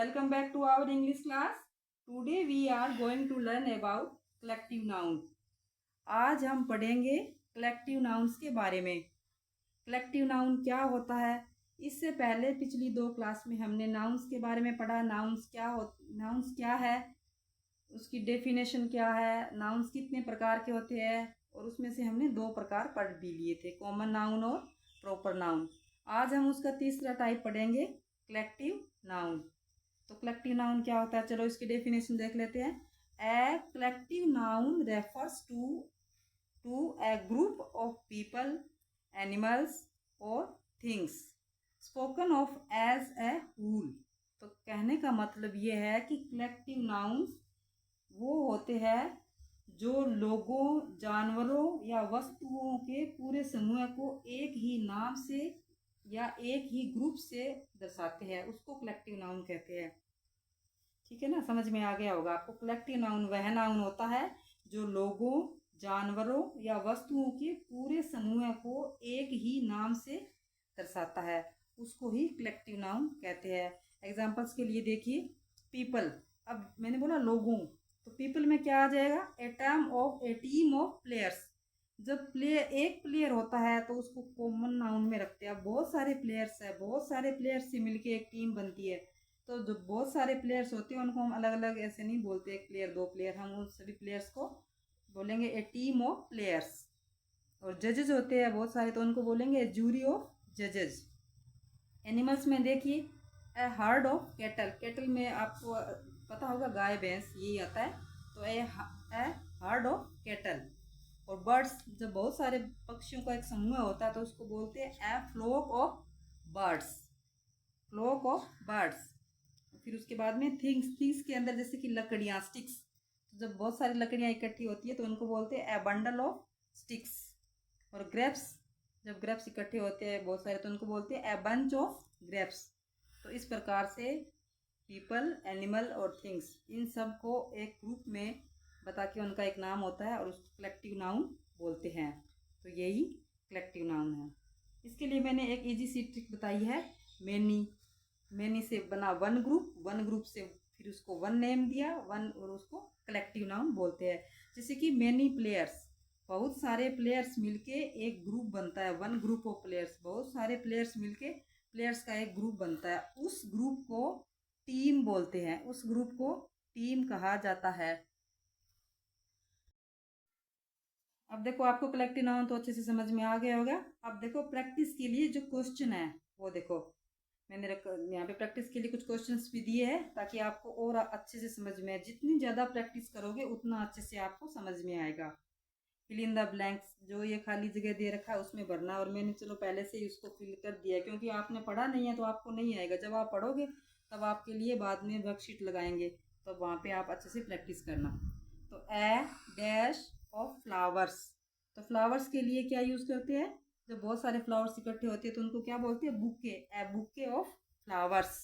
Welcome back to our English class. Today we are going to learn about collective noun. आज हम पढ़ेंगे collective nouns के बारे में. collective noun क्या होता है? इससे पहले पिछली 2 क्लास में हमने nouns के बारे में पढ़ा. nouns क्या है, उसकी डेफिनेशन क्या है, nouns कितने प्रकार के होते हैं, और उसमें से हमने 2 प्रकार पढ़ भी लिए थे, कॉमन नाउन और प्रॉपर नाउन. आज हम उसका तीसरा टाइप पढ़ेंगे, कलेक्टिव नाउन. तो कलेक्टिव नाउन क्या होता है, चलो इसकी डेफिनेशन देख लेते हैं. A collective noun refers to a group of people, animals और things spoken of as a whole. तो कहने का मतलब ये है कि कलेक्टिव नाउन्स वो होते हैं जो लोगों, जानवरों या वस्तुओं के पूरे समूह को एक ही नाम से या एक ही ग्रुप से दर्शाते हैं, उसको कलेक्टिव नाउन कहते हैं. ठीक है ना, समझ में आ गया होगा आपको. कलेक्टिव नाउन वह नाउन होता है जो लोगों, जानवरों या वस्तुओं के पूरे समूह को एक ही नाम से दर्शाता है, उसको ही कलेक्टिव नाउन कहते हैं. एग्जाम्पल्स के लिए देखिए, पीपल. अब मैंने बोला लोगों, तो पीपल में क्या आ जाएगा, ए टीम ऑफ प्लेयर्स. जब एक प्लेयर होता है तो उसको कॉमन नाउन में रखते हैं. बहुत सारे प्लेयर्स है, बहुत सारे प्लेयर्स से मिलके एक टीम बनती है. तो जो बहुत सारे प्लेयर्स होते हैं उनको हम अलग अलग ऐसे नहीं बोलते, एक प्लेयर, 2 प्लेयर, हम उन सभी प्लेयर्स को बोलेंगे ए टीम ऑफ प्लेयर्स. और जजेस होते हैं बहुत सारे, तो उनको बोलेंगे जूरी ऑफ जजेस. एनिमल्स में देखिए, ए हर्ड ऑफ कैटल. कैटल में आपको पता होगा गाय भैंस यही आता है, तो ए हर्ड ऑफ कैटल. और बर्ड्स, जब बहुत सारे पक्षियों का एक समूह होता है तो उसको बोलते हैं a flock of birds. Flock of birds. फिर उसके बाद में थिंग्स के अंदर जैसे कि लकड़ियाँ, स्टिक्स. जब बहुत सारी लकड़ियाँ इकट्ठी होती है तो उनको बोलते हैं ए बंडल ऑफ स्टिक्स. और ग्रेप्स, जब ग्रेप्स इकट्ठे होते हैं बहुत सारे तो उनको बोलते हैं ए बंच ऑफ ग्रेप्स. तो इस प्रकार से पीपल, एनिमल और थिंग्स, इन सब को एक ग्रुप में बता के उनका एक नाम होता है और उसको कलेक्टिव नाउन बोलते हैं. तो यही कलेक्टिव नाउन है. इसके लिए मैंने एक इजी सी ट्रिक बताई है. मैनी से बना वन ग्रुप से फिर उसको वन नेम दिया, वन, और उसको कलेक्टिव नाउन बोलते हैं. जैसे कि मैनी प्लेयर्स, बहुत सारे प्लेयर्स मिलके एक ग्रुप बनता है, वन ग्रुप ऑफ प्लेयर्स. बहुत सारे प्लेयर्स मिलके प्लेयर्स का एक ग्रुप बनता है, उस ग्रुप को टीम बोलते हैं, उस ग्रुप को टीम कहा जाता है. अब देखो, आपको कलेक्टिव नाउन तो अच्छे से समझ में आ गया होगा. अब देखो प्रैक्टिस के लिए जो क्वेश्चन है वो देखो, मैंने यहाँ पे प्रैक्टिस के लिए कुछ क्वेश्चंस भी दिए हैं ताकि आपको और अच्छे से समझ में आए. जितनी ज़्यादा प्रैक्टिस करोगे उतना अच्छे से आपको समझ में आएगा. फिल इन द ब्लैंक्स, जो ये खाली जगह दे रखा है उसमें भरना. और मैंने चलो पहले से ही उसको फिल कर दिया है क्योंकि आपने पढ़ा नहीं है तो आपको नहीं आएगा. जब आप पढ़ोगे तब आपके लिए बाद में वर्कशीट लगाएंगे, तो वहाँ पे आप अच्छे से प्रैक्टिस करना. तो ए डैश ऑफ फ्लावर्स. तो फ्लावर्स के लिए क्या यूज़ करते हैं, जब बहुत सारे फ्लावर्स इकट्ठे होते हैं तो उनको क्या बोलते हैं, bouquet. A bouquet of flowers.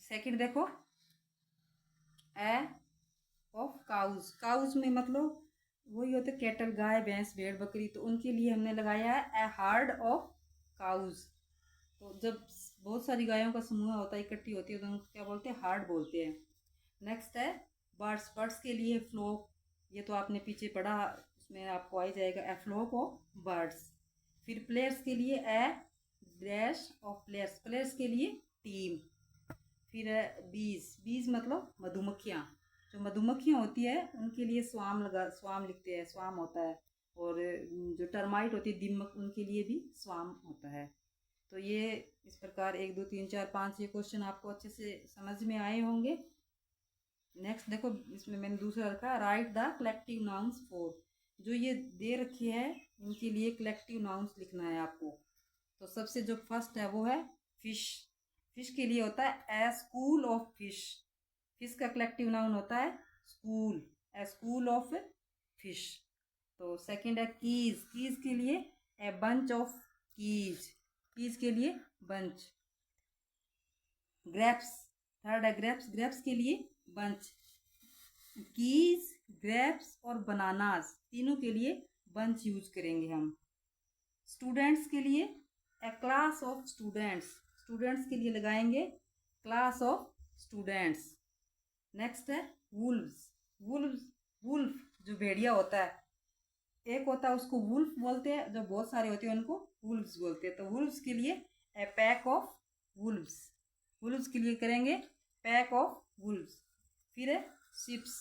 Second देखो, ए ऑफ काउज. काउज में मतलब वही होते कैटल, गाय भैंस भेड़ बकरी, तो उनके लिए हमने लगाया है ए हार्ड ऑफ काउज. तो जब बहुत सारी गायों का समूह होता है, इकट्ठी होती है, तो उनको क्या बोलते हैं, हार्ड बोलते हैं. नेक्स्ट है बर्ड्स. बर्ड्स के लिए फ्लोक, ये तो आपने पीछे पढ़ा, उसमें आपको आ ही जाएगा, ए फ्लोक ऑफ बर्ड्स. फिर प्लेयर्स के लिए ए डैश ऑफ प्लेयर्स. प्लेयर्स के लिए टीम. फिर है बीज मतलब मधुमक्खियाँ. जो मधुमक्खियाँ होती है उनके लिए स्वाम लिखते हैं, स्वाम होता है. और जो टर्माइट होती है, दीमक, उनके लिए भी स्वाम होता है. तो ये इस प्रकार 1 2 3 4 5 ये क्वेश्चन आपको अच्छे से समझ में आए होंगे. नेक्स्ट देखो, इसमें मैंने दूसरा रखा, right the collective nouns for. जो ये दे रखी है इनके लिए कलेक्टिव नाउन्स लिखना है आपको. तो सबसे जो फर्स्ट है वो है फिश. फिश के लिए होता है ए स्कूल ऑफ फिश. फिश का कलेक्टिव नाउन होता है school, A school of fish. तो सेकंड है कीज. कीज के लिए a bunch of keys. Keys के लिए बंच. ग्रेप्स, थर्ड है ग्रेप्स. ग्रेप्स के लिए बंच. कीज, ग्रेप्स और बनानास, तीनों के लिए बंच यूज करेंगे हम. स्टूडेंट्स के लिए ए क्लास ऑफ स्टूडेंट्स. स्टूडेंट्स के लिए लगाएंगे क्लास ऑफ स्टूडेंट्स। नेक्स्ट है वुल्व्स। वुल्व्स, वुल्फ जो भेड़िया होता है, एक होता है उसको वुल्फ बोलते हैं, जो बहुत सारे होते हैं उनको वुल्व्स बोलते हैं। तो वुल्व्स के लिए ए पैक ऑफ वुल्व्स। वुल्व्स के लिए करेंगे पैक ऑफ वुल्व्स। फिर है शिप्स,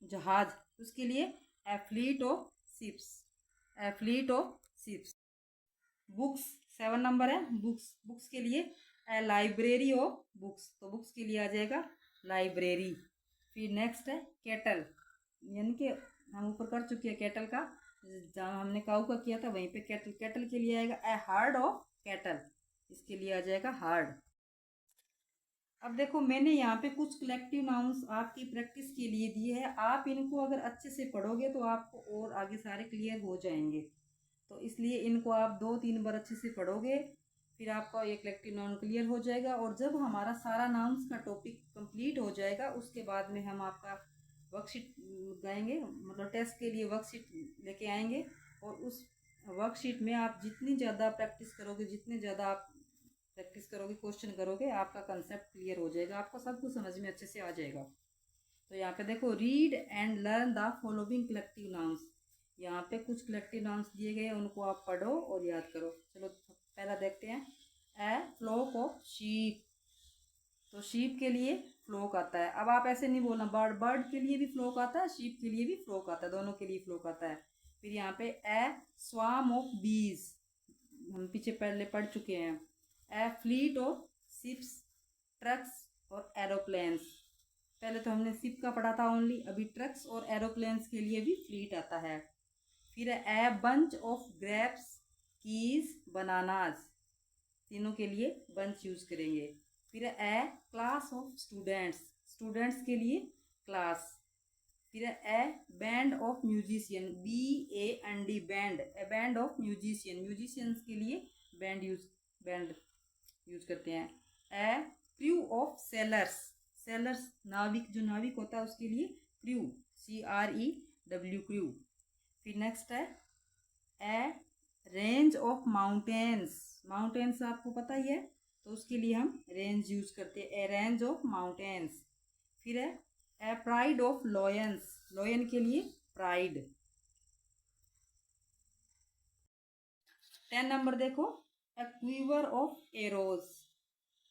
जहाज, उसके लिए a fleet of ships. A fleet of ships. Books 7 number है बुक्स। बुक्स के लिए ए लाइब्रेरी ऑफ बुक्स। तो बुक्स के लिए आ जाएगा लाइब्रेरी। फिर नेक्स्ट है कैटल, यानी कि हम ऊपर कर चुके हैं कैटल का, जहाँ हमने काऊ का किया था वहीं पे कैटल। कैटल के लिए आएगा ए हार्ड ऑफ कैटल। इसके लिए आ जाएगा हार्ड। अब देखो मैंने यहाँ पे कुछ कलेक्टिव नाउन्स आपकी प्रैक्टिस के लिए दिए हैं। आप इनको अगर अच्छे से पढ़ोगे तो आपको और आगे सारे क्लियर हो जाएंगे। तो इसलिए इनको आप 2-3 बार अच्छे से पढ़ोगे, फिर आपका ये कलेक्टिव नाउन क्लियर हो जाएगा। और जब हमारा सारा नाउन्स का टॉपिक कंप्लीट हो जाएगा उसके बाद में हम आपका वर्कशीट गाएंगे, मतलब टेस्ट के लिए वर्कशीट लेके आएंगे। और उस वर्कशीट में आप जितनी ज़्यादा प्रैक्टिस करोगे, जितने ज़्यादा आप प्रैक्टिस करोगे, क्वेश्चन करोगे, आपका कंसेप्ट क्लियर हो जाएगा, आपको सब कुछ समझ में अच्छे से आ जाएगा। तो यहाँ पे देखो read and learn the following collective nouns. यहाँ पे कुछ कलेक्टिव नाउन्स दिए गए हैं, उनको आप पढ़ो और याद करो। चलो पहला देखते हैं। ए फ्लॉक ऑफ शीप। तो शीप के लिए फ्लोक आता है। अब आप ऐसे नहीं बोलना बर्ड, बर्ड के लिए भी फ्लोक आता है, शीप के लिए भी फ्लोक आता है, दोनों के लिए फ्लोक आता है। फिर यहाँ पे ए स्वार्म ऑफ बीज, हम पीछे पहले पढ़ चुके हैं। ए फ्लीट ऑफ शिप्स, ट्रक्स और एरोप्लेन्स। पहले तो हमने शिप का पढ़ा था ओनली, अभी ट्रक्स और एरोप्लेन्स के लिए भी फ्लीट आता है। फिर a bunch of grapes, keys, bananas, तीनों के लिए बंच यूज करेंगे। फिर ए क्लास ऑफ स्टूडेंट्स, स्टूडेंट्स के लिए क्लास। फिर A band of musician, BAND band, A band of musician, musicians के लिए बैंड यूज करते हैं। ए क्रू ऑफ सेलर्स, सेलर्स नाविक, जो नाविक होता है उसके लिए क्रू, CREW क्रू। फिर नेक्स्ट है ए रेंज ऑफ माउंटेन्स, माउंटेन्स आपको पता ही है, तो उसके लिए हम रेंज यूज करते हैं, ए रेंज ऑफ माउंटेन्स। फिर है ए प्राइड ऑफ लॉयंस, लॉयन के लिए प्राइड। 10 नंबर देखो, ए क्वीवर ऑफ एरोज।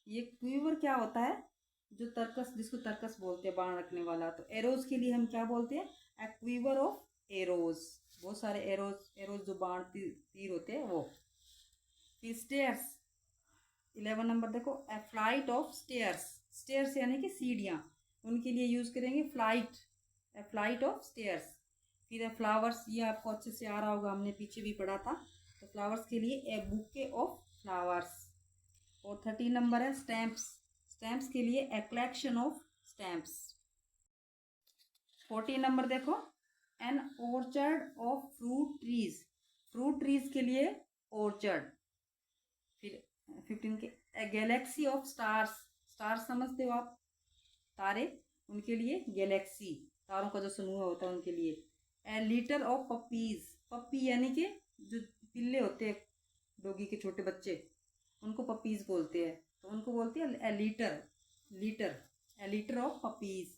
ये क्वीवर क्या होता है, जो तरकस, जिसको तरकस बोलते हैं, बाण रखने वाला। तो एरोज के लिए हम क्या बोलते हैं, ए क्वीवर ऑफ एरोज। बहुत सारे एरोज, एरोज जो बाण तीर होते हैं वो। फिर स्टेयर्स 11 नंबर देखो, ए फ्लाइट ऑफ स्टेयर्स, स्टेयर्स यानी कि सीढ़ियाँ, उनके लिए यूज करेंगे flight, A flight of stairs. फिर है फ्लावर्स, ये आपको अच्छे से आ रहा होगा, हमने पीछे भी पढ़ा था। तो फ्लावर्स के लिए ए बुके ऑफ फ्लावर्स। और 13 नंबर है स्टैम्प्स, स्टैम्प्स के लिए a collection of stamps. 14 number देखो, an orchard of fruit trees, fruit trees के लिए ऑर्चर्ड। फिर 15 के a galaxy of stars, stars समझते हो आप, तारे, उनके लिए गैलेक्सी, तारों का जो समूह होता है उनके लिए। ए लीटर ऑफ पपीज, पप्पी यानी कि जो पिल्ले होते हैं डॉगी के छोटे बच्चे, उनको पपीज बोलते हैं, तो उनको बोलते हैं a litter, litter, a litter of puppies.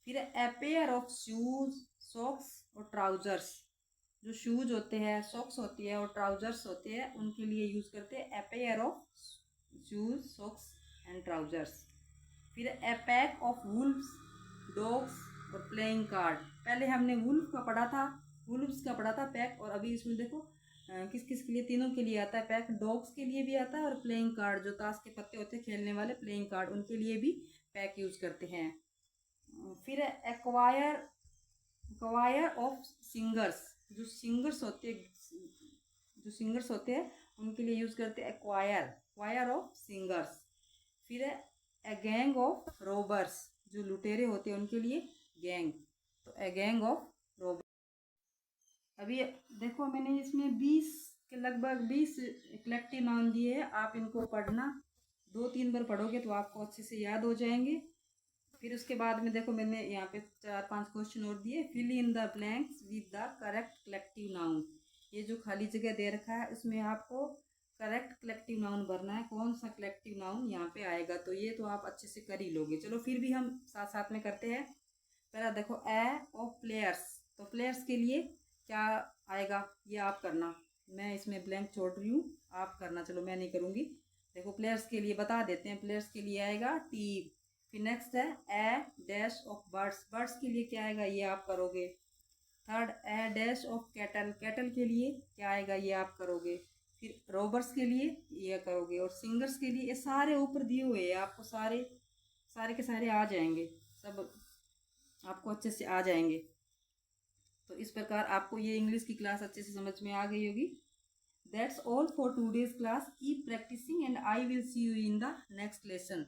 फिर a pair of shoes, socks और ट्राउजर्स, जो शूज होते हैं, सॉक्स होती है और ट्राउजर्स होते हैं, उनके लिए यूज करते हैं ए pair of shoes, socks and trousers. फिर ए पैक ऑफ वुल्व्स, डॉग्स और प्लेइंग कार्ड। पहले हमने वुल्फ का पढ़ा था, वुल्व्स का पढ़ा था पैक, और अभी इसमें देखो किस किस के लिए, तीनों के लिए आता है पैक। डॉग्स के लिए भी आता है, और प्लेइंग कार्ड जो ताश के पत्ते होते हैं खेलने वाले, प्लेइंग कार्ड, उनके लिए भी पैक यूज करते हैं। फिर एक्वायर, क्वायर ऑफ सिंगर्स, जो सिंगर्स होते हैं, जो सिंगर्स होते हैं उनके लिए यूज करते हैं एक्वायर, क्वायर ऑफ सिंगर्स। फिर है ए गैंग ऑफ रोबर्स, जो लुटेरे होते हैं उनके लिए गैंग, तो ए गैंग ऑफ रोबर्स। अभी देखो मैंने इसमें 20 के लगभग 20 कलेक्टिव नाउन दिए हैं, आप इनको पढ़ना, 2-3 बार पढ़ोगे तो आपको अच्छे से याद हो जाएंगे। फिर उसके बाद में देखो मैंने यहाँ पे 4-5 क्वेश्चन और दिए। Fill in the blanks with the correct collective noun. ये जो खाली जगह दे रखा है उसमें आपको करेक्ट कलेक्टिव नाउन भरना है, कौन सा कलेक्टिव नाउन यहाँ पे आएगा। तो ये तो आप अच्छे से कर ही लोगे। चलो फिर भी हम साथ साथ में करते हैं। पहला देखो ए ऑफ प्लेयर्स, तो प्लेयर्स के लिए क्या आएगा ये आप करना, मैं इसमें ब्लैंक छोड़ रही हूँ, आप करना। चलो मैं नहीं करूँगी। देखो प्लेयर्स के लिए बता देते हैं, प्लेयर्स के लिए आएगा टीम। फिर नेक्स्ट है ए डैश ऑफ बर्ड्स, बर्ड्स के लिए क्या आएगा ये आप करोगे। Third A dash of cattle, cattle के लिए क्या आएगा ये आप करोगे। फिर रोबर्स के लिए ये करोगे, और सिंगर्स के लिए ये सारे ऊपर दिए हुए हैं आपको, सारे सारे के सारे आ जाएंगे, सब आपको अच्छे से आ जाएंगे। तो इस प्रकार आपको ये इंग्लिश की क्लास अच्छे से समझ में आ गई होगी। That's all for today's class. Keep practising and I will see you in the next lesson.